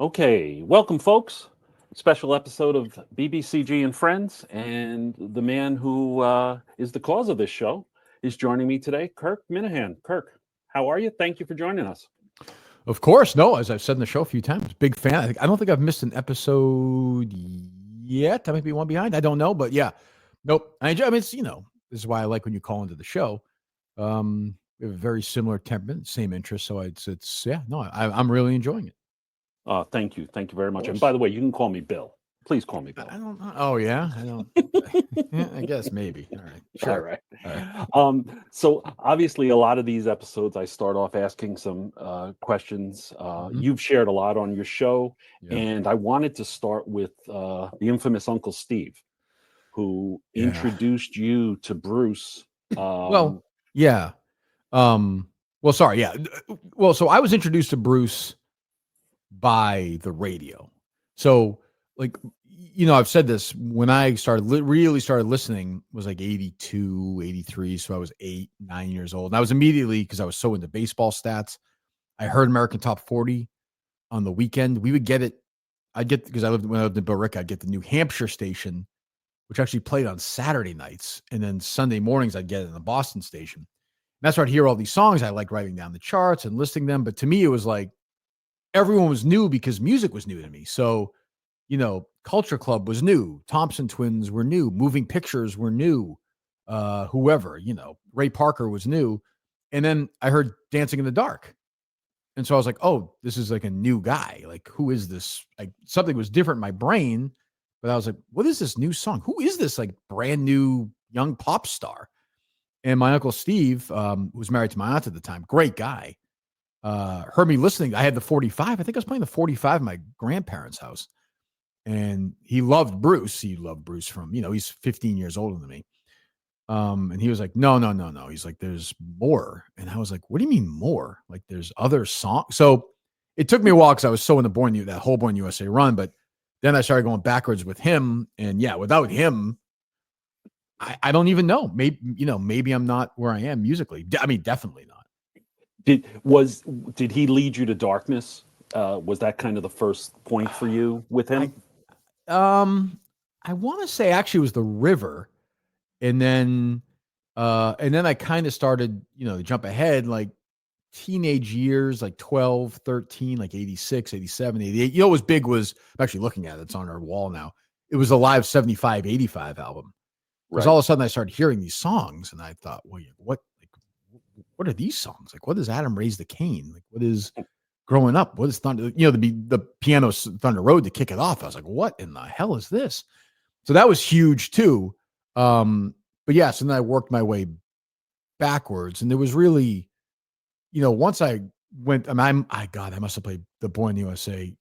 Okay, welcome, folks. Special episode of BBCG and Friends, and the man who is the cause of this show is joining me today, Kirk Minihane. Kirk, how are you? Thank you for joining us. Of course, no. As I've said in the show a few times, big fan. I don't think I've missed an episode yet. I might be one behind. I don't know, but yeah, nope. I mean, it's this is why I like when you call into the show. We have a very similar temperament, same interest, so it's yeah. No, I'm really enjoying it. Thank you very much. And by the way, you can call me Bill. Please call me Bill. I don't know. Oh yeah, I don't. Yeah, I guess maybe. All right, sure. All right. So obviously, a lot of these episodes, I start off asking some questions. You've shared a lot on your show, and I wanted to start with the infamous Uncle Steve, who introduced you to Bruce. Well, yeah. Well, sorry, yeah. Well, so I was introduced to Bruce by the radio. So, like, I've said this, when I really started listening was like 82, 83. So I was 8, 9 years old. And I was immediately, because I was so into baseball stats, I heard American Top 40 on the weekend. We would get it. Because when I lived in Billerica, I'd get the New Hampshire station, which actually played on Saturday nights. And then Sunday mornings, I'd get it in the Boston station. And that's where I'd hear all these songs. I like writing down the charts and listing them. But to me, it was like everyone was new because music was new to me. So, Culture Club was new. Thompson Twins were new. Moving Pictures were new. Whoever, Ray Parker was new. And then I heard Dancing in the Dark. And so I was like, oh, this is like a new guy. Like, who is this? Like, something was different in my brain. But I was like, what is this new song? Who is this like brand new young pop star? And my Uncle Steve, who was married to my aunt at the time, great guy, heard me listening. I had the 45. I think I was playing the 45 at my grandparents' house. And he loved Bruce. He loved Bruce from, he's 15 years older than me. And he was like, no. He's like, there's more. And I was like, what do you mean more? Like, there's other songs. So it took me a while because I was so in that whole Born USA run. But then I started going backwards with him. And yeah, without him, I don't even know. Maybe I'm not where I am musically. I mean, definitely not. Did he lead you to darkness? Was that kind of the first point for you with him? I want to say actually it was The River. And then I kind of started, to jump ahead, like teenage years, like 12, 13, like 86, 87, 88. What was big was, I'm actually looking at it. It's on our wall now. It was the live 75, 85 album. Because all of a sudden I started hearing these songs and I thought, well, what are these songs? Like, what is Adam Raise the Cane? Like, what is Growing Up? What is Thunder? The piano Thunder Road to kick it off. I was like, what in the hell is this? So that was huge too. But yeah, so then I worked my way backwards, and there was really, once I went, I must have played the Born USA.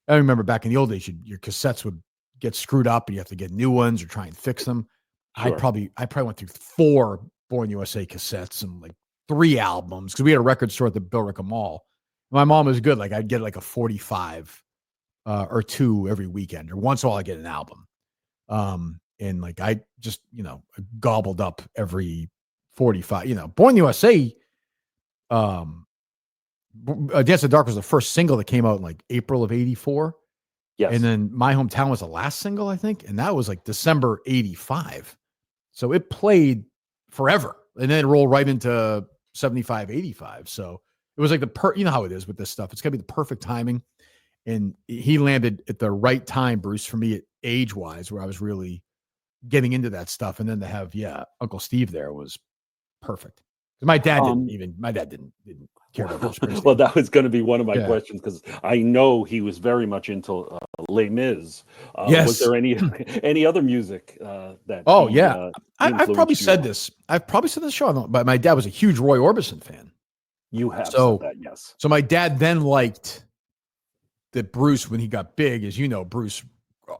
I remember back in the old days, your cassettes would get screwed up, and you have to get new ones or try and fix them. Sure. I probably went through 4 Born USA cassettes and like 3 albums because we had a record store at the Billerica Mall. My mom was good. Like, I'd get like a 45 or 2 every weekend, or once in a while I get an album. And like, I just, gobbled up every 45, Born USA, Dance in the Dark was the first single that came out in like April of 84. Yes. And then My Hometown was the last single, I think. And that was like December 85. So it played forever. And then it rolled right into 75, 85. So it was like how it is with this stuff. It's got to be the perfect timing. And he landed at the right time, Bruce, for me, age-wise, where I was really getting into that stuff. And then to have, Uncle Steve there was perfect. My dad didn't care about Bruce Springsteen. Well, that was going to be one of my questions, because I know he was very much into Les Mis. Yes. Was there any other music that? Oh, I've probably said this. I've probably said this show, but my dad was a huge Roy Orbison fan. You have said that, yes. So my dad then liked that Bruce, when he got big, as you know, Bruce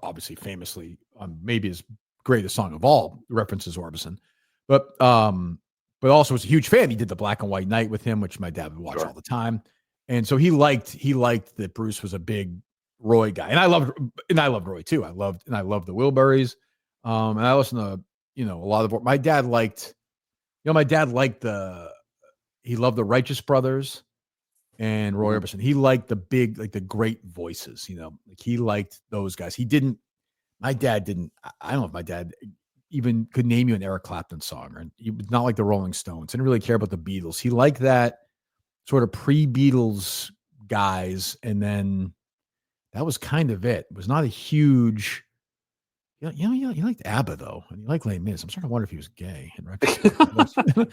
obviously famously maybe his greatest song of all references Orbison, but also was a huge fan. He did the Black and White Night with him, which my dad would watch all the time. And so he liked that Bruce was a big Roy guy. And I loved Roy too. I loved the Wilburys. And I listened to, a lot of, my dad liked, he loved the Righteous Brothers. and Roy Orbison. He liked the big, like the great voices, like he liked those guys. My dad didn't, I don't know if my dad even could name you an Eric Clapton song, or he was not like the Rolling Stones. Didn't really care about the Beatles. He liked that sort of pre-Beatles guys. And then that was kind of it. It was not a huge, you liked ABBA though, and you like Les Mis. I'm starting to wonder if he was gay in retrospect.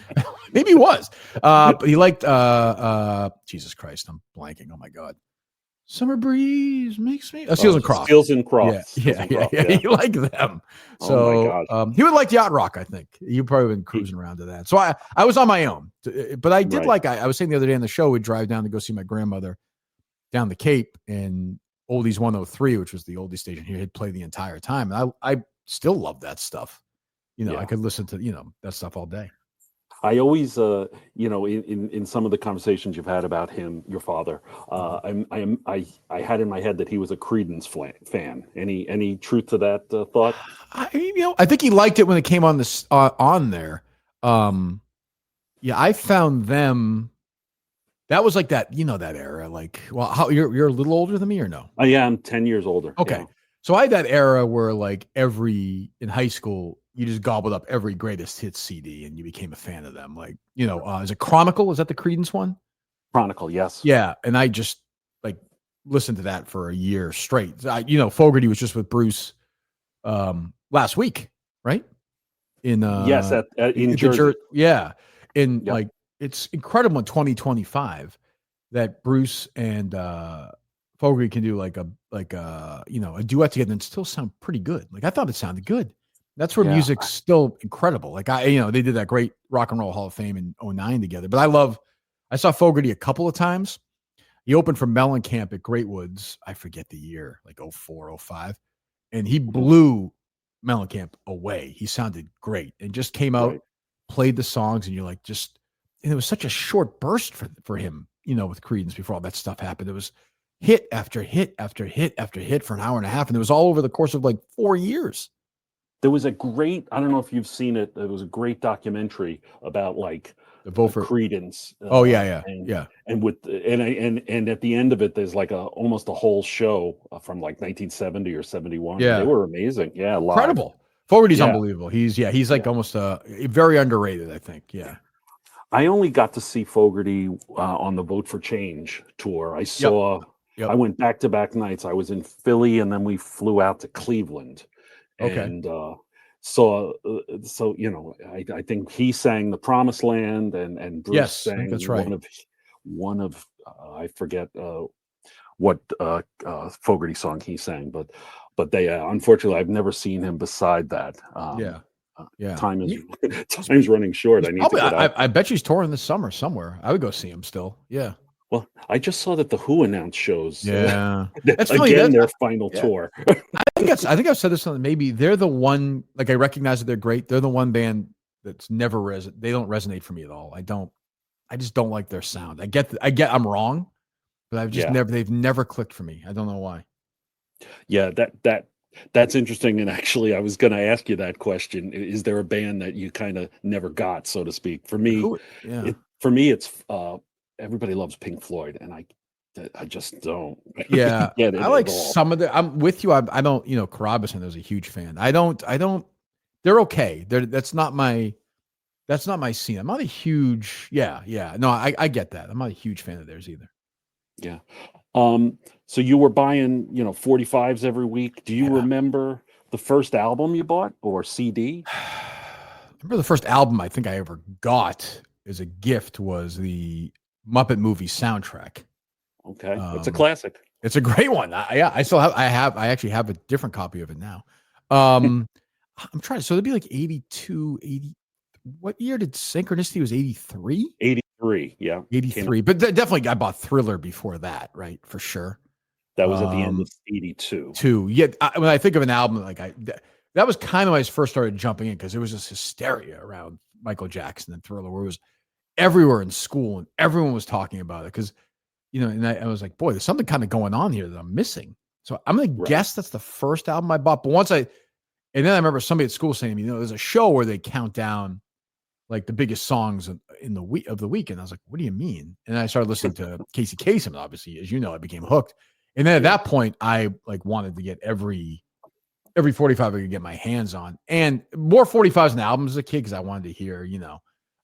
Maybe he was. But he liked Jesus Christ, I'm blanking. Oh my God. Summer Breeze makes me Seals and Crofts. Seals and Crofts. Yeah. You like them. So he would like yacht rock, I think. You've probably been cruising around to that. So I was on my own. But I did I was saying the other day on the show, we'd drive down to go see my grandmother down the Cape, and Oldies 103, which was the oldie station here, had played the entire time. And I still love that stuff. I could listen to, that stuff all day. I always, in some of the conversations you've had about him, your father, I had in my head that he was a Credence fan. Any truth to that thought? I think he liked it when it came on on there. I found them. That was like that, that era. Like, well, how you're a little older than me, or no? Yeah, I'm 10 years older. Okay, so I had that era where like in high school, you just gobbled up every greatest hits CD and you became a fan of them. Like, is it Chronicle? Is that the Credence one? Chronicle, yes. Yeah. And I just like listened to that for a year straight. Fogerty was just with Bruce last week, right? In yes, in Jersey. Yeah. Like it's incredible in 2025 that Bruce and Fogerty can do like a duet together and still sound pretty good. Like I thought it sounded good. That's where music's still incredible. Like they did that great Rock and Roll Hall of Fame in 2009 together. But I saw Fogerty a couple of times. He opened for Mellencamp at Great Woods. I forget the year, like 04, 05. And he blew Mellencamp away. He sounded great and just came out, played the songs, and you're like, and it was such a short burst for him, with Credence before all that stuff happened. It was hit after hit after hit after hit for an hour and a half. And it was all over the course of like 4 years. There was I don't know if you've seen it. There was a great documentary about like the vote for Credence. And with and at the end of it, there's like almost a whole show from like 1970 or 71. Yeah, they were amazing. Yeah, live. Incredible. Fogerty's unbelievable. He's like almost very underrated, I think. Yeah. I only got to see Fogerty on the Vote for Change tour. I saw. I went back-to-back nights. I was in Philly, and then we flew out to Cleveland. Okay. And I think he sang "The Promised Land" and Bruce sang that's right. one of I forget what Fogerty song he sang, but they unfortunately I've never seen him beside that. Time is running short. I need to get out. I bet he's touring this summer somewhere. I would go see him still. Yeah. Well, I just saw that the Who announced shows. Yeah, that's again their final tour. I think I've said this on maybe they're the one. Like I recognize that they're great. They're the one band that's never they don't resonate for me at all. I just don't like their sound. I get I'm wrong, but I've just they've never clicked for me. I don't know why. Yeah, that's interesting. And actually, I was going to ask you that question. Is there a band that you kind of never got, so to speak? For me, it's everybody loves Pink Floyd, and I just don't. Yeah, get it I like some of the. I'm with you. I don't. Carabison is a huge fan. I don't. They're okay. That's not my scene. I'm not a huge. Yeah. No, I get that. I'm not a huge fan of theirs either. Yeah. So you were buying, 45s every week. Do you remember the first album you bought or CD? I remember the first album I think I ever got as a gift was the Muppet movie soundtrack. Okay, it's a classic. It's a great one. I actually have a different copy of it now. I'm trying. So it'd be like 82, 80. What year did Synchronicity was 83? 83, yeah. 83. But definitely I bought Thriller before that, right? For sure. That was at the end of 82. Yeah. When I think of an album, like that was kind of when I first started jumping in because there was this hysteria around Michael Jackson and Thriller where it was everywhere in school and everyone was talking about it because, and I was like, boy, there's something kind of going on here that I'm missing. So I'm going to guess that's the first album I bought. But and then I remember somebody at school saying to me, there's a show where they count down like the biggest songs in the week of the week. And I was like, what do you mean? And I started listening to Casey Kasem, and obviously, as you know, I became hooked. And then at that point, I like wanted to get every 45 I could get my hands on, and more 45s and albums as a kid because I wanted to hear,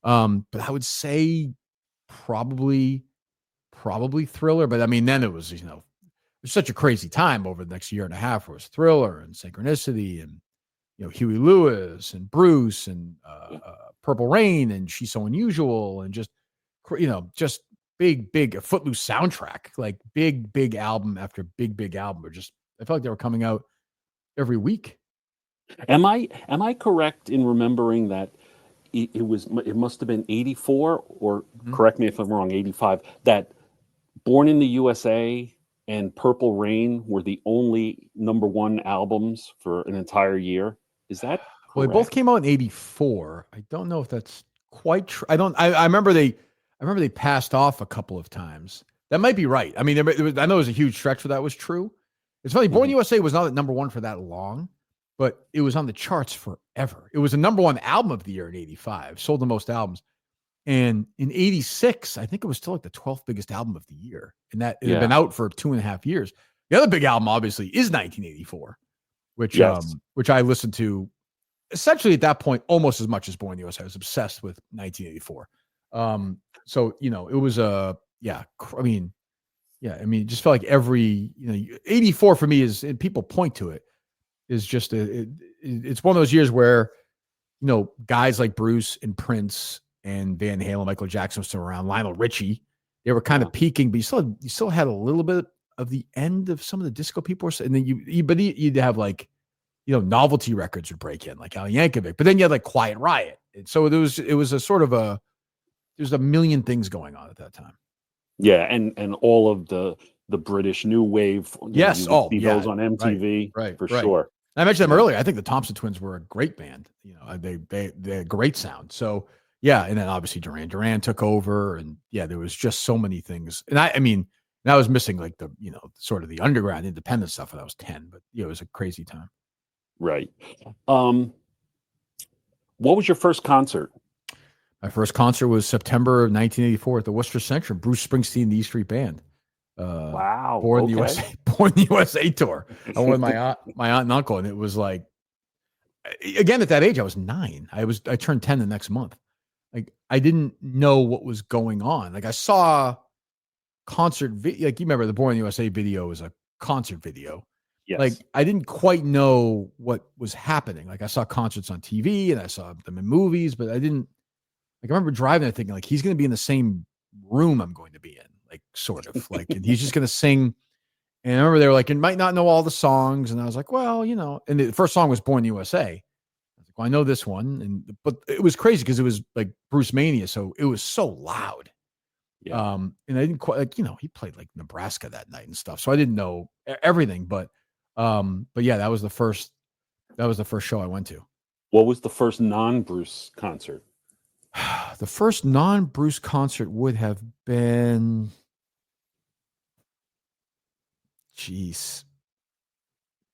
but I would say probably Thriller. But I mean, then it was, it was such a crazy time over the next year and a half where it was Thriller and Synchronicity and, Huey Lewis and Bruce and Purple Rain and She's So Unusual and just big Footloose soundtrack, like big album after big album. I felt like they were coming out every week. Am I correct in remembering that it must have been 84 or correct me if I'm wrong, 85, that Born in the USA and Purple Rain were the only #1 albums for an entire year? Is that correct? Well, they both came out in 84. I don't know if that's quite true. I remember they passed off a couple of times. That might be right. I mean, I know it was a huge stretch where that was true. It's funny, Born USA was not at #1 for that long, but it was on the charts forever. It was the #1 album of the year in 85, sold the most albums. And in 86, I think it was still like the 12th biggest album of the year. And that it had been out for 2.5 years. The other big album, obviously, is 1984, which I listened to essentially at that point almost as much as Born USA. I was obsessed with 1984. So, it was it just felt like every, 84 for me is, and people point to it, is just it's one of those years where, guys like Bruce and Prince and Van Halen, Michael Jackson was still around, Lionel Richie, they were kind of peaking, but you still had a little bit of the end of some of the disco people. And then you'd have like, novelty records would break in, like Al Yankovic, but then you had like Quiet Riot. And so it was a sort of there's a million things going on at that time. Yeah, and all of the British new wave. Yes, those on MTV, right, for sure. I mentioned them earlier. I think the Thompson Twins were a great band. They had great sound. So yeah, and then obviously Duran took over, and there was just so many things. And I was missing like the sort of the underground independent stuff when I was 10, but it was a crazy time. Right. What was your first concert? My first concert was September of 1984 at the Worcester Center. Bruce Springsteen, the E Street Band. Wow. Born in the USA tour. I went with my aunt and uncle, and it was like, again, at that age, I was 9. I turned 10 the next month. Like, I didn't know what was going on. Like, I saw concert video. Like, you remember the Born in the USA video was a concert video. Yes. Like, I didn't quite know what was happening. Like, I saw concerts on TV and I saw them in movies, but I didn't. Like, I remember driving there thinking, like, he's going to be in the same room I'm going to be in, like, sort of, like, and he's just going to sing. And I remember they were like, you might not know all the songs. And I was like, well, and the first song was Born in the USA. I was like, well, I know this one. But it was crazy because it was like Bruce Mania. So it was so loud. Yeah. And I didn't quite, like, he played like Nebraska that night and stuff. So I didn't know everything, but yeah, that was the first show I went to. What was the first non-Bruce concert? The first non-Bruce concert would have been,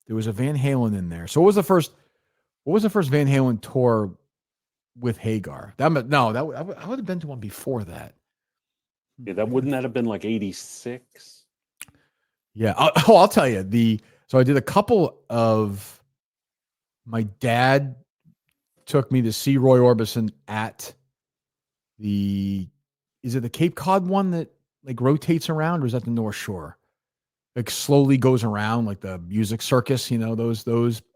there was a Van Halen in there. So what was the first Van Halen tour with Hagar? I would have been to one before that. Yeah, wouldn't that have been like 86? Yeah. I'll tell you, so I did a couple of, my dad took me to see Roy Orbison at is it the Cape Cod one that like rotates around, or is that the North Shore? Like slowly goes around, like the music circus, those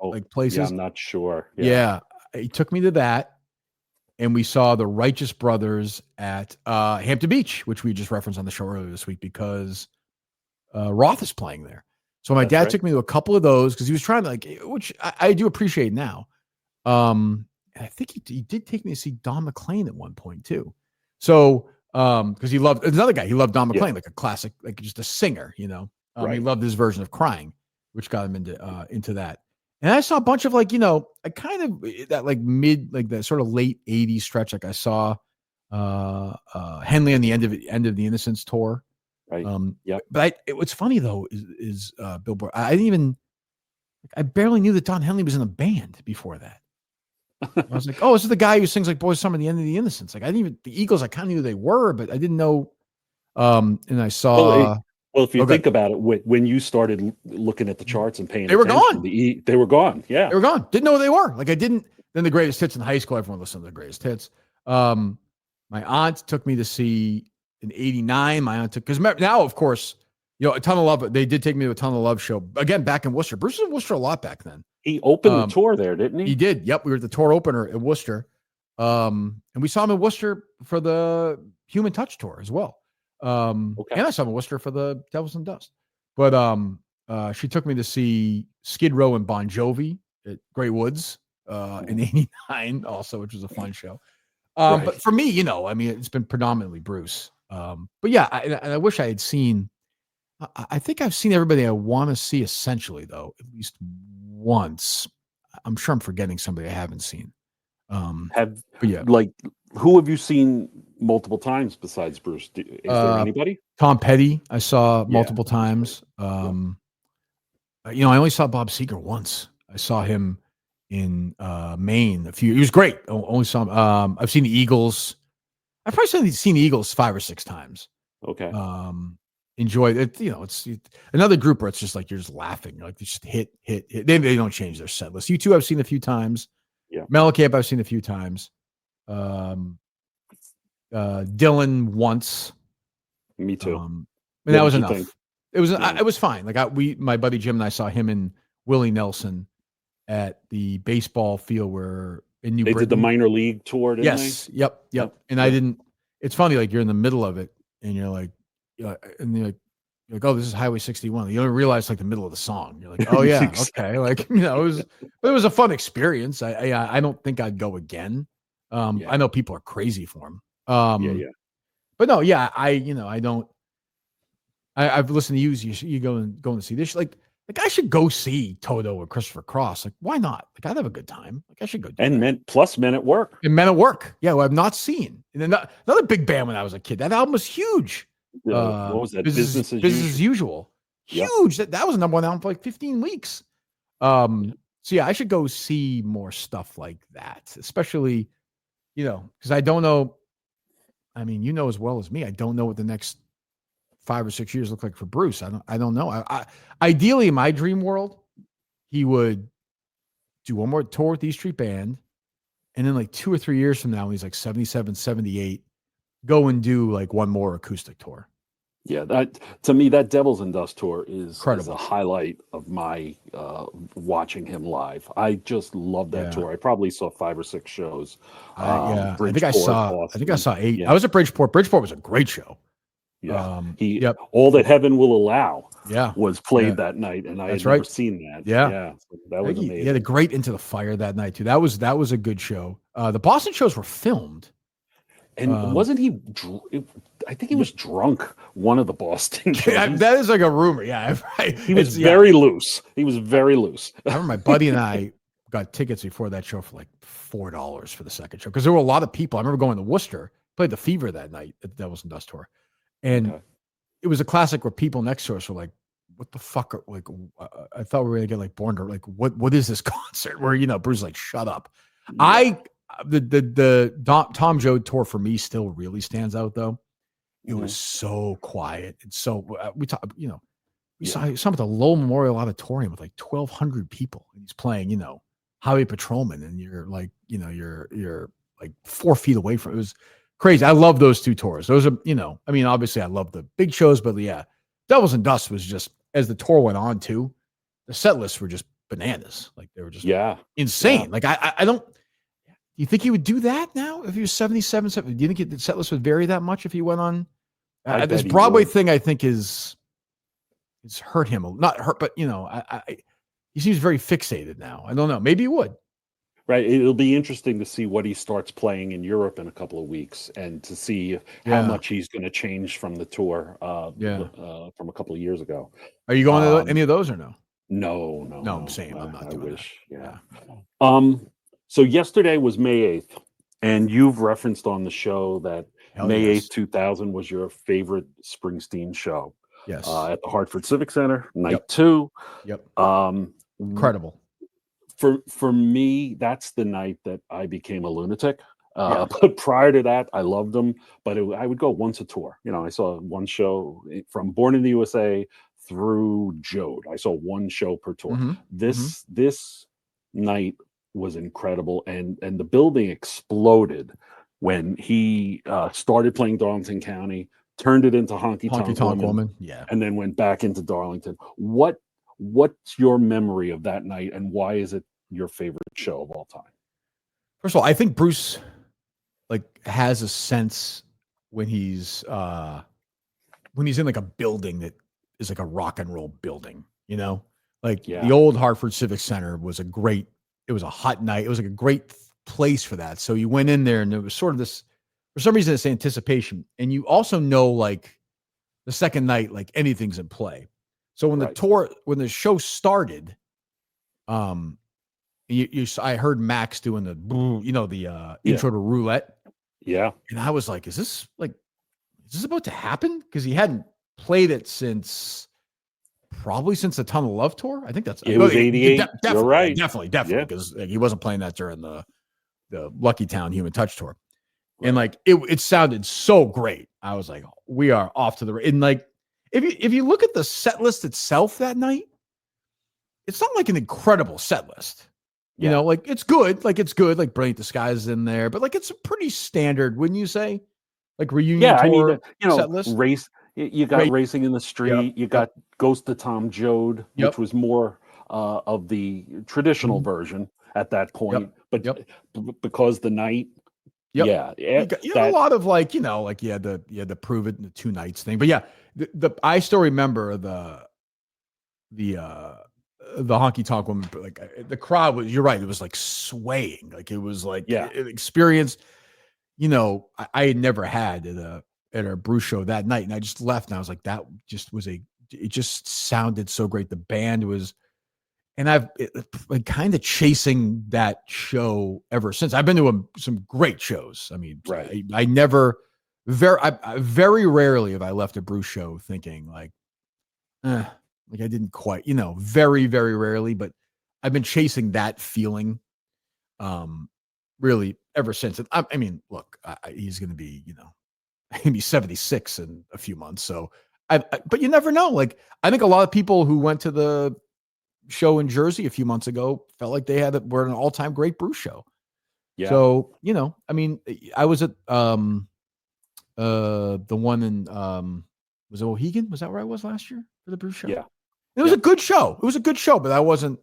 like places. Yeah, I'm not sure. Yeah. He took me to that, and we saw the Righteous Brothers at Hampton Beach, which we just referenced on the show earlier this week because Roth is playing there. So my dad took me to a couple of those because he was trying to, like, which I do appreciate now. I think he did take me to see Don McLean at one point too. So, because he loved another guy, he loved Don McLean, like a classic, like just a singer, He loved his version of Crying, which got him into that. And I saw a bunch of, like, I kind of that like mid, like the sort of late 80s stretch. Like I saw Henley on the end of the Innocence tour. Right. But what's funny though is Billboard. I barely knew that Don Henley was in a band before that. I was like, oh, this is the guy who sings like Boys Summer, the End of the Innocents. Like I didn't even, the Eagles, I kind of knew who they were, but I didn't know. And I saw. Well, if you think about it, when you started looking at the charts and paying they were attention, gone. They were gone. Yeah, they were gone. Didn't know who they were. Like I didn't. Then the greatest hits in high school. Everyone listened to the greatest hits. My aunt took me to see in '89. My aunt took, because now, of course, A Ton of Love. They did take me to A Ton of Love show again back in Worcester. Bruce was in Worcester a lot back then. He opened the tour there, didn't he? He did. Yep, we were at the tour opener in Worcester, and we saw him in Worcester for the Human Touch tour as well. And I saw him in Worcester for the Devils and Dust. But she took me to see Skid Row and Bon Jovi at Great Woods in '89, also, which was a fun show. Right. But for me, it's been predominantly Bruce. But yeah, I wish I had seen. I think I've seen everybody I want to see essentially, though, at least once. I'm sure I'm forgetting somebody I haven't seen. Who have you seen multiple times besides Bruce? Is there anybody? Tom Petty, I saw multiple times. I only saw Bob Seger once. I saw him in Maine he was great. Only saw him. I've seen the Eagles. I've probably seen the Eagles 5 or 6 times. Okay. Enjoyed it. It's another group where it's just like you're just laughing. Like they just hit. They don't change their set list. U2 I've seen a few times. Yeah. Mellencamp I've seen a few times. Dylan once. Me too. And that was enough. Think? It was fine. Like my buddy Jim and I saw him and Willie Nelson at the baseball field where in New Britain. They did the minor league tour, didn't they? Yep. And I didn't. It's funny, like you're in the middle of it, and you're like, and you're like, oh, this is Highway 61. You don't realize like the middle of the song. You're like, oh yeah, okay. Like it was a fun experience. I don't think I'd go again. I know people are crazy for him. But no, yeah, I don't. I've listened to you going to see this. Like I should go see Toto or Christopher Cross. Like, why not? Like, I'd have a good time. Like, I should go. Men at Work. And Men at Work. Yeah, well, I've not seen. And then another big band when I was a kid. That album was huge. What was that? Business as Usual. Huge. Yep. That was a number 1 album for like 15 weeks. So yeah, I should go see more stuff like that, especially, because I don't know. I mean, as well as me, I don't know what the next 5 or 6 years look like for Bruce. I don't know. I ideally in my dream world, he would do one more tour with E Street Band, and then like 2 or 3 years from now, when he's like 77, 78, go and do like one more acoustic tour. Yeah, that to me, that Devils and Dust tour is incredible. A highlight of my watching him live. I just love that tour. I probably saw 5 or 6 shows. I think I saw 8. Yeah. I was at Bridgeport. Bridgeport was a great show. Yeah, All That Heaven Will Allow. Yeah, was played that night, and I had never seen that. Yeah, so that was amazing. He had a great Into the Fire that night too. That was a good show. The Boston shows were filmed. And wasn't he? I think he was drunk. One of the Boston shows. Yeah, that is like a rumor. Yeah, right. He was very loose. I remember my buddy and I got tickets before that show for like $4 for the second show because there were a lot of people. I remember going to Worcester, played the Fever that night at the Devils and Dust tour, and it was a classic where people next to us were like, "What the fuck?" Like, I thought we were gonna get like born to like, what is this concert? Where Bruce is like, "Shut up." Yeah. The Tom Joad tour for me still really stands out though. It was so quiet and so we saw him at the Lowell Memorial Auditorium with like 1,200 people. And he's playing, Highway Patrolman, and you're like, you're like 4 feet away from it. It was crazy. I love those 2 tours. Those are, obviously I love the big shows, but yeah, Devils and Dust was just, as the tour went on too, the set lists were just bananas. Like they were just insane. Yeah. Like I don't. You think he would do that now if he was 77? Do you think the set list would vary that much if he went on? This Broadway thing, I think, is hurt him. Not hurt, but he seems very fixated now. I don't know. Maybe he would. Right. It'll be interesting to see what he starts playing in Europe in a couple of weeks, and to see how much he's going to change from the tour from a couple of years ago. Are you going to any of those or no? No. Same. I'm not doing that. Yeah. So yesterday was May 8th, and you've referenced on the show that May 8th, 2000 was your favorite Springsteen show. Yes. At the Hartford Civic Center, night 2. Yep. Incredible. for me, that's the night that I became a lunatic. Yeah. But prior to that, I loved them. But I would go once a tour. I saw one show from Born in the USA through Jode. I saw one show per tour. Mm-hmm. This night was incredible, and the building exploded when he started playing Darlington County, turned it into Honky Tonk Woman, Yeah. and then went back into Darlington. What's your memory of that night, and why is it your favorite show of all time? First of all, I think Bruce has a sense when he's in like a building that is like a rock and roll building, the old Hartford Civic Center was it was a hot night. It was like a great place for that. So you went in there and there was sort of this, for some reason, this anticipation. And you also know, like, the second night, like, anything's in play. So when the show started, I heard Max doing the intro to Roulette. Yeah. And I was like, is this about to happen? Because he hadn't played it probably since the Tunnel of Love tour. I think it was 88. You're right. Definitely. Because he wasn't playing that during the Lucky Town Human Touch tour. Right. And like, it sounded so great. I was like, we are off to the, and like, if you look at the set list itself that night, it's not like an incredible set list. It's good. Like Brilliant Disguise is in there, but like, it's a pretty standard, wouldn't you say? Like reunion tour set list. Race. You got Racing in the Street. You got Ghost of Tom Joad, which was more of the traditional version at that point. But because the night, you had a lot of like, you had to prove it in the 2 nights thing. But yeah, I still remember the Honky Tonk Woman, like the crowd was, you're right, it was like swaying, like it was like an experience, I had never had at a Bruce show that night. And I just left and I was like, that just was it just sounded so great. The band was, and I've like kind of chasing that show ever since. I've been to some great shows. I mean, I never, very rarely have I left a Bruce show thinking like I didn't quite, very, very rarely, but I've been chasing that feeling really ever since. And I mean, look, he's going to be, he'll be 76 in a few months. So but you never know. Like, I think a lot of people who went to the show in Jersey a few months ago felt like were an all-time great Bruce show. Yeah. So, I mean, I was at the one in was it Mohegan? Was that where I was last year for the Bruce show? Yeah. It was a good show. It was a good show, but I wasn't,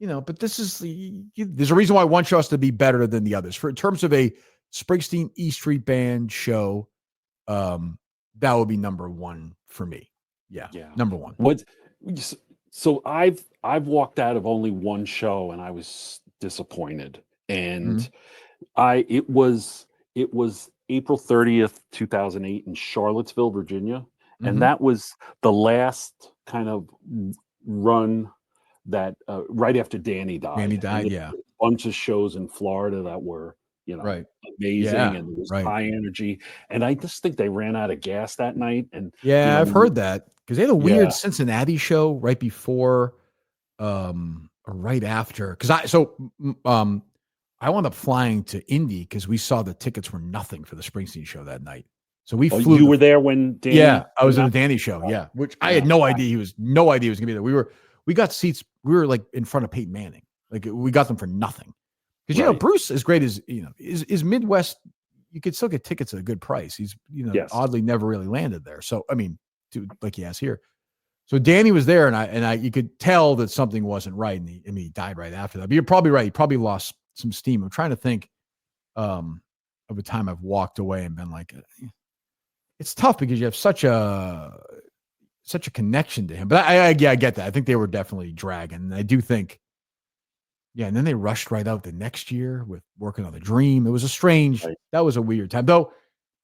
but there's a reason why one show has to be better than the others. In terms of a Springsteen E Street Band show, that would be number one for me. Yeah. Number one. So I've walked out of only one show and I was disappointed. And it was April 30th, 2008 in Charlottesville, Virginia. And that was the last kind of run that right after Danny died. Danny died, a bunch of shows in Florida that were, amazing and it was high energy. And I just think they ran out of gas that night. And I've heard that because they had a weird Cincinnati show right before or right after. Because I wound up flying to Indy because we saw the tickets were nothing for the Springsteen show that night. So we flew. You were there when Danny? Yeah, I was in the Danny show. Yeah, which I had no idea he was going to be there. We got seats. We were like in front of Peyton Manning. Like we got them for nothing. Because Bruce, as great as is Midwest, you could still get tickets at a good price. He's oddly never really landed there. So I mean, like he has here. So Danny was there, and I you could tell that something wasn't right, and he died right after that. But you're probably right. He probably lost some steam. I'm trying to think of a time I've walked away and been like, it's tough because you have such a connection to him. But I get that. I think they were definitely dragging. And I do think, and then they rushed right out the next year with Working on the Dream. It was that was a weird time. Though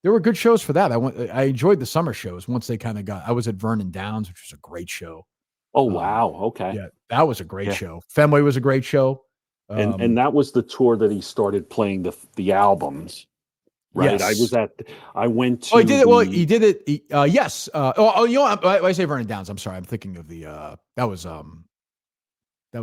there were good shows for that. I enjoyed the summer shows once they kind of I was at Vernon Downs, which was a great show. Oh, wow. Okay. Yeah, that was a great show. Fenway was a great show. And that was the tour that he stared playing the albums. Right. Yes. I went to. Oh, he did it. Well, he did it. Yes. When I say Vernon Downs, I'm sorry. I'm thinking of that was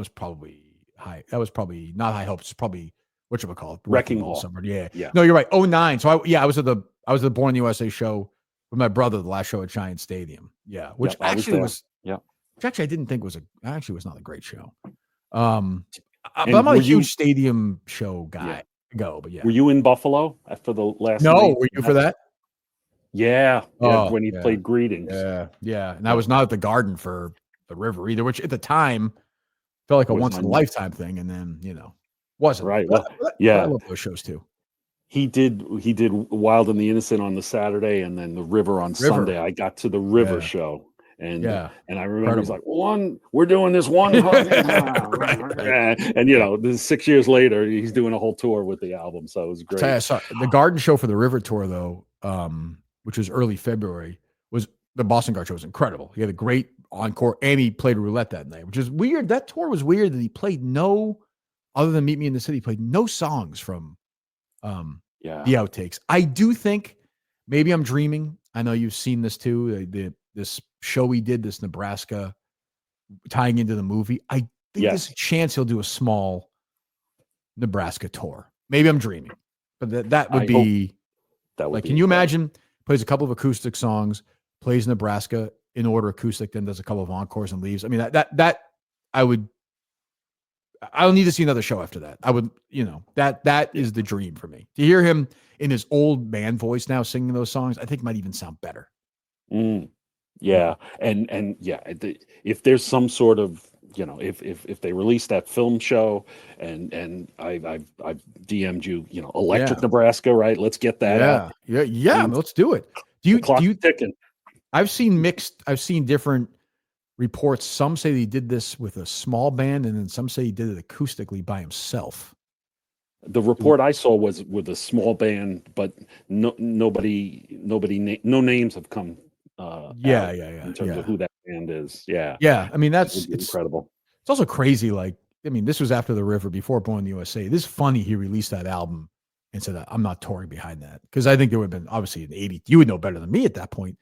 probably high. That was probably not High Hopes. It's probably whatchamacallit, Wrecking Ball. Somewhere. Yeah. No, you're right. 09. So I was at the Born in the USA show with my brother, the last show at Giant Stadium. Yeah, which actually was which actually I didn't think was not a great show. But I'm not a huge stadium show guy. But yeah. Were you in Buffalo for the last? No, were you for that? Yeah, when he played Greetings. Yeah. And I was not at the Garden for the River either, which at the time felt like a once in a lifetime thing, and then wasn't. Right. But I love those shows too. He did Wild and the Innocent on the Saturday, and then the River on Sunday. I got to the River show. And I remember he's like, we're doing this one. Right. And this is 6 years later, he's doing a whole tour with the album. So it was great. I saw the Garden show for the River tour though, which was early February, was the Boston Garden show was incredible. He had a great encore and he played roulette that night, which is weird. That tour was weird that he played other than Meet Me in the City, he played no songs from the outtakes. I do think maybe I'm dreaming. I know you've seen this too. This show he did, this Nebraska tying into the movie. I think there's a chance he'll do a small Nebraska tour. Maybe I'm dreaming, but that would be like, can you imagine? Plays a couple of acoustic songs, plays Nebraska in order acoustic, then does a couple of encores and leaves. I mean, that I don't need to see another show after that. I would, that is the dream for me. To hear him in his old man voice now singing those songs, I think might even sound better. Yeah. And if there's some sort of, if they release that film show and I've DM'd you, Electric Nebraska, right? Let's get that out. Yeah. Let's do it. Do you ticking? I've seen different reports. Some say he did this with a small band, and then some say he did it acoustically by himself. The report I saw was with a small band, but no names have come. In terms of who that band is. I mean, it's incredible. It's also crazy. Like, I mean, this was after the River, before Born in the USA. This is funny. He released that album and said, "I'm not touring behind that," because I think there would have been, obviously in '80. You would know better than me at that point.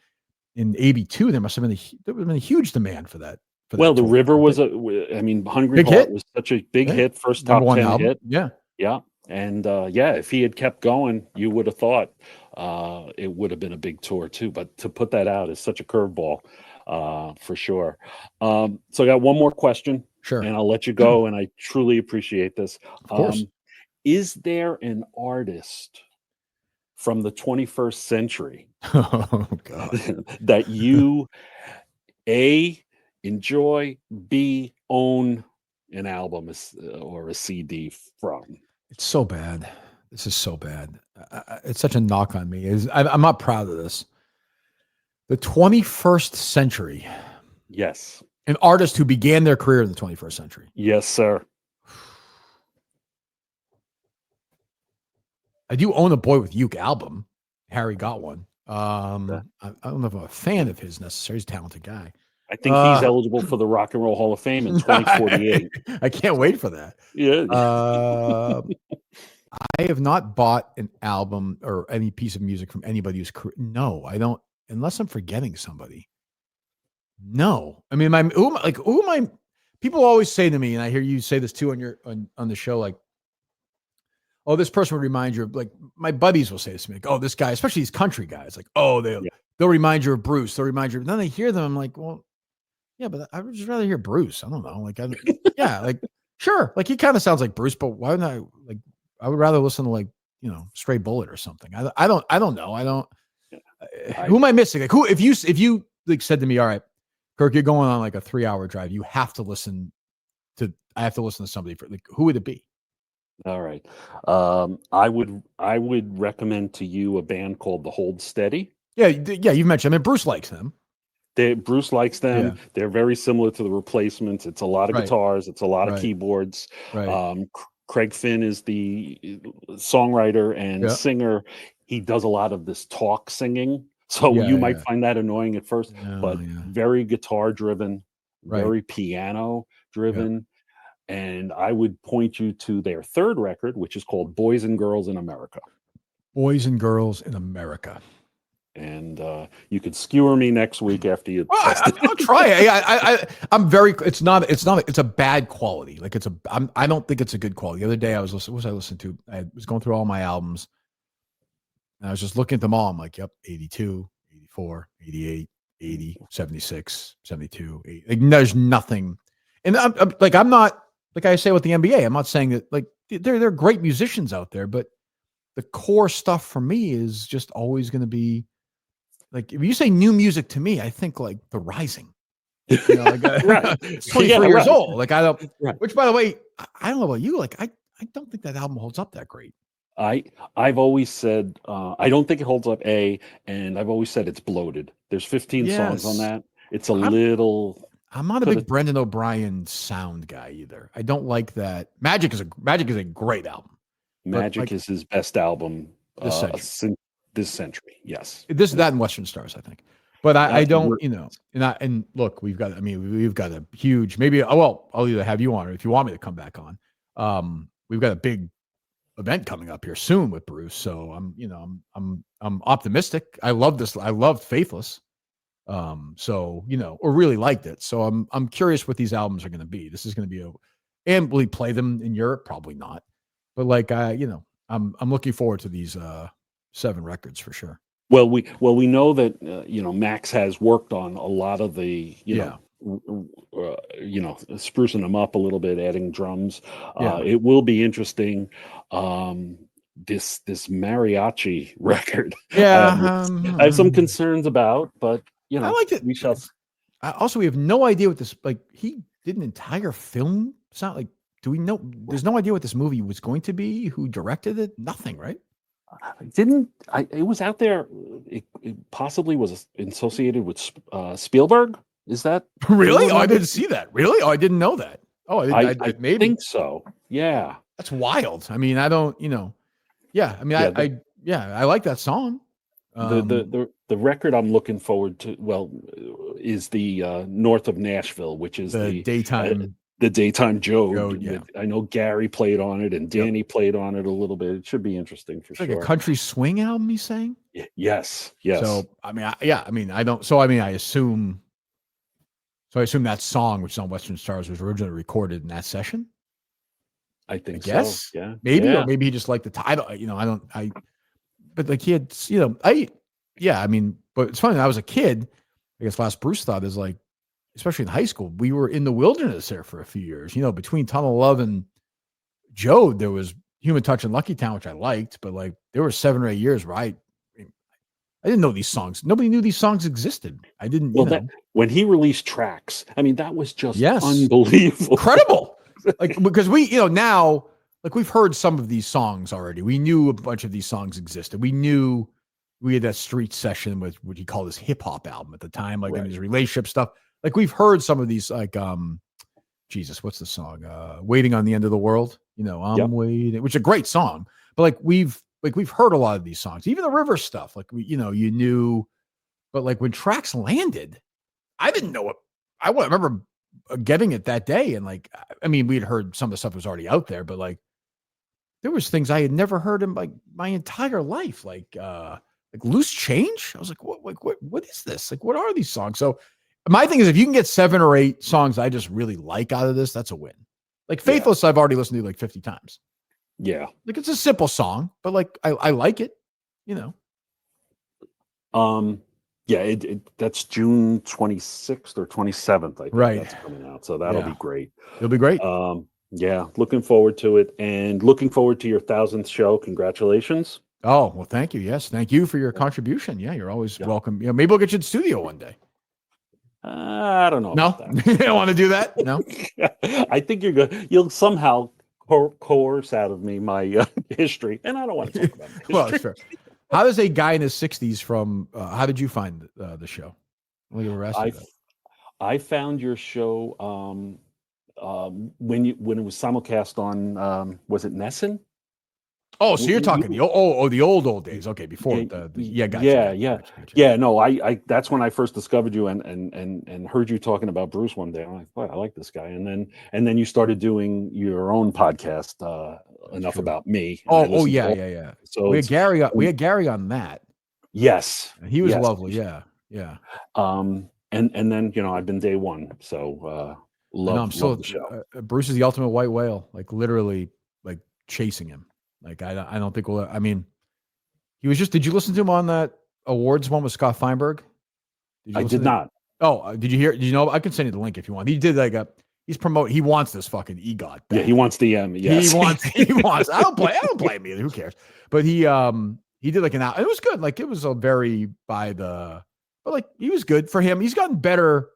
In '82, there would have been a huge demand for that. The River was Hungry Heart was such a big hit, first top 10 album. Hit. Yeah. And if he had kept going, you would have thought it would have been a big tour too. But to put that out is such a curveball, for sure. So I got one more question, and I'll let you go. And I truly appreciate this. Of course. Is there an artist from the 21st century that you enjoy, own an album or a CD from? It's so bad. This is so bad. It's such a knock on me. I'm not proud of this. The 21st century. Yes. An artist who began their career in the 21st century. Yes, sir. I do own a Boy with Uke album. Harry got one. I don't know if I'm a fan of his necessarily. He's a talented guy. I think he's eligible for the Rock and Roll Hall of Fame in 2048. I can't wait for that. Yeah. I have not bought an album or any piece of music from anybody who's no, I don't, unless I'm forgetting somebody. No, I mean, who am I? People always say to me, and I hear you say this too on the show, like, oh, this person would remind you of, like, my buddies will say this to me, like, oh, this guy, especially these country guys, like, oh, they'll remind you of Bruce. They'll remind you. Then I hear them, I'm like, well, yeah, but I would just rather hear Bruce. I don't know. Like, like, sure. Like, he kind of sounds like Bruce, but why wouldn't I, like, I would rather listen to, like, Stray Bullet or something. I don't know. Who am I missing? Like, if you like said to me, all right, Kirk, you're going on like a 3-hour drive. I have to listen to somebody for, like, who would it be? All right. I would recommend to you a band called The Hold Steady. Yeah. You've mentioned. I mean, Bruce likes them. Bruce likes them. Yeah. They're very similar to the Replacements. It's a lot of guitars. It's a lot of keyboards. Right. Craig Finn is the songwriter and singer. He does a lot of this talk singing. So you might find that annoying at first, but very guitar driven, very piano driven. Yeah. And I would point you to their third record, which is called Boys and Girls in America. Boys and Girls in America. and you could skewer me next week after you. Well, I'll try. I'm very. It's not. It's a bad quality. Like I don't think it's a good quality. The other day I was listening. What was I listening to? I was going through all my albums, and I was just looking at them all. I'm like, yep, 82, 84, 88, 80, 76, 72. 80. Like there's nothing. And I'm not like I say with the NBA. I'm not saying that like they're great musicians out there, but the core stuff for me is just always going to be. Like if you say new music to me, I think like The Rising. You know, like, Right. 23 years old. Like I don't. Right. Which, by the way, I don't know about you. Like I don't think that album holds up that great. I've always said I don't think it holds up. And I've always said it's bloated. There's 15 songs on that. It's little. I'm not a big Brendan O'Brien sound guy either. I don't like that. Magic is a great album. Magic is his best album this century. Yes. That and Western Stars, I think. But I don't, you know, and look, we've got a huge, maybe, I'll either have you on or if you want me to come back on. We've got a big event coming up here soon with Bruce. So I'm optimistic. I love this. I loved Faithless. So, you know, or really liked it. So I'm curious what these albums are going to be. This is going to be and will he play them in Europe? Probably not. But like, I'm looking forward to these, 7 records for sure. Well, we know that Max has worked on a lot of the sprucing them up a little bit, adding drums. It will be interesting. This mariachi record. I have some concerns about, but I liked it. We shall. Also, we have no idea what this like. He did an entire film. It's not like. Do we know? There's no idea what this movie was going to be. Who directed it? Nothing, right? It was out there. It possibly was associated with Spielberg. Is that really? Oh, I didn't see that. Really? Oh, I didn't know that. Oh, I maybe think so. Yeah, that's wild. I mean, I don't. Yeah. I mean, I like that song. The record I'm looking forward to. Well, is the North of Nashville, which is the daytime. The daytime Jode. Yeah. I know Gary played on it and Danny played on it a little bit. It should be interesting for sure. Like a country swing album, he's saying? Yes. So, I assume that song, which is on Western Stars, was originally recorded in that session. I think so. Yeah. Maybe, or maybe he just liked the title. But like he had, but it's funny. When I was a kid, I guess last Bruce thought is like, especially in high school, we were in the wilderness there for a few years. Between Tunnel of Love and Jode, there was Human Touch and Lucky Town, which I liked, but like there were 7 or 8 years where I didn't know these songs. Nobody knew these songs existed. I didn't. When he released Tracks, I mean, that was just unbelievable, incredible. Like because we, now like we've heard some of these songs already. We knew a bunch of these songs existed. We knew we had that street session with what he called his hip hop album at the time, like in his relationship stuff. Like we've heard some of these, like Jesus, what's the song? Waiting on the End of the World. I'm waiting, which is a great song. But like we've heard a lot of these songs, even the River stuff. Like you knew, but like when Tracks landed, I didn't know it. I remember getting it that day, and like I mean, we'd heard some of the stuff that was already out there, but like there was things I had never heard in like my entire life, like Loose Change. I was like, what is this? Like, what are these songs? So. My thing is, if you can get 7 or 8 songs I just really like out of this, that's a win. Like Faithless, I've already listened to like 50 times. Yeah. Like it's a simple song, but like I like it, Yeah, that's June 26th or 27th, I think that's coming out. So that'll be great. It'll be great. Yeah, looking forward to it and looking forward to your 1,000th show. Congratulations. Oh, well, thank you. Yes. Thank you for your contribution. Yeah, you're always welcome. Maybe we'll get you in the studio one day. I don't know. No, you don't want to do that. No, I think you're good. You'll somehow coerce out of me my history, and I don't want to talk about it. Well, sure. How does a guy in his 60s from? How did you find the show? I found your show when it was simulcast on was it Nessun? Oh, so you're talking the old days. Okay, before gotcha. Yeah. No, I that's when I first discovered you and heard you talking about Bruce one day. I'm like, boy, I like this guy. And then you started doing your own podcast, Enough About Me. Yeah. So we had Gary on that. Yes. He was Yes. lovely. Yeah. Yeah. And then, I've been day one. So, love the show. Bruce is the ultimate white whale, like literally like chasing him. Like, I don't think I mean, he was did you listen to him on that awards one with Scott Feinberg? I did not. Oh, did you hear? Did you know? I can send you the link if you want. He did he wants this fucking EGOT back. Yeah, he wants the yes. He wants. I don't blame him either. Who cares? But he did like an hour. It was good. Like it was a very but like he was good for him. He's gotten better.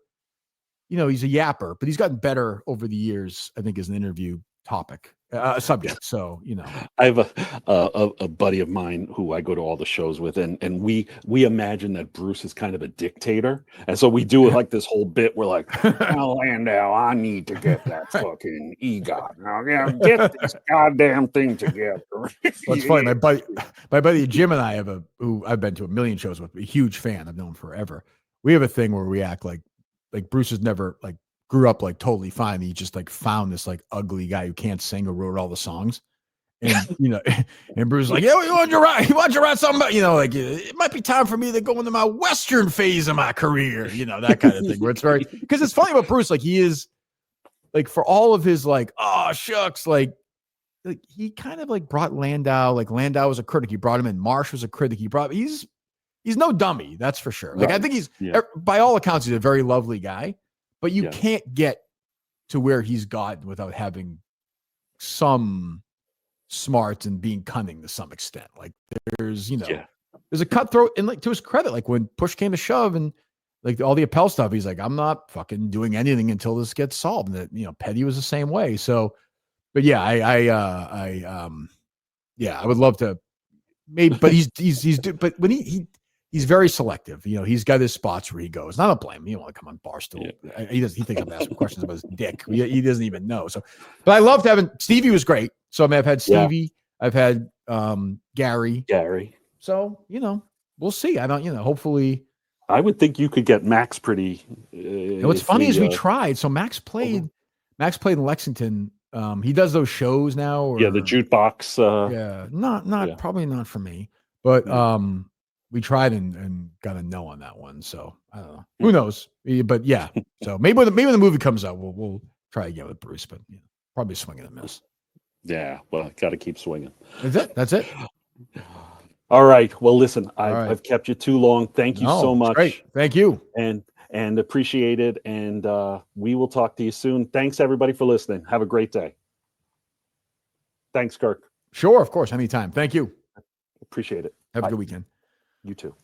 He's a yapper, but he's gotten better over the years, I think, as an interview topic. Subject. So, I have a buddy of mine who I go to all the shows with, and we imagine that Bruce is kind of a dictator, and so we do like this whole bit. We're like, "Oh, Landau, I need to get that fucking EGOT now. Yeah, get this goddamn thing together." What's funny? My buddy Jim and I who I've been to a million shows with, a huge fan. I've known him forever. We have a thing where we act like Bruce has never grew up like totally fine. He just like found this like ugly guy who can't sing or wrote all the songs. And, and Bruce is like, yeah, you want to write something about, like it might be time for me to go into my Western phase of my career, that kind of thing where it's very, because it's funny about Bruce. Like he is like, for all of his like, oh shucks, like he kind of like brought Landau, like Landau was a critic. He brought him in. Marsh was a critic. He's no dummy. That's for sure. Like, I think by all accounts, he's a very lovely guy. But you can't get to where he's gotten without having some smarts and being cunning to some extent. Like there's a cutthroat, and like to his credit, like when push came to shove and like all the Appel stuff, he's like, I'm not fucking doing anything until this gets solved. And that, Petty was the same way. So, but yeah, I would love to maybe, but but when he's very selective. He's got his spots where he goes. Not a blame. You don't want to come on Barstool. Yeah. He thinks I'm asking questions about his dick. He doesn't even know. So, but I loved having Stevie was great. So I mean, I've had Stevie. Yeah. I've had Gary. So we'll see. I don't. Hopefully. I would think you could get Max pretty. What's funny is we tried. So Max played in Lexington. He does those shows now. The jukebox. Probably not for me. But we tried and got a no on that one. So I don't know. Who knows? But yeah. So maybe when the movie comes out, we'll try again with Bruce. But probably swing and a miss. Yeah. Well, got to keep swinging. That's it. All right. Well, listen, I've kept you too long. Thank you so much. Great. Thank you. And appreciate it. And we will talk to you soon. Thanks everybody for listening. Have a great day. Thanks, Kirk. Sure. Of course. Anytime. Thank you. Appreciate it. Have a good weekend. You too.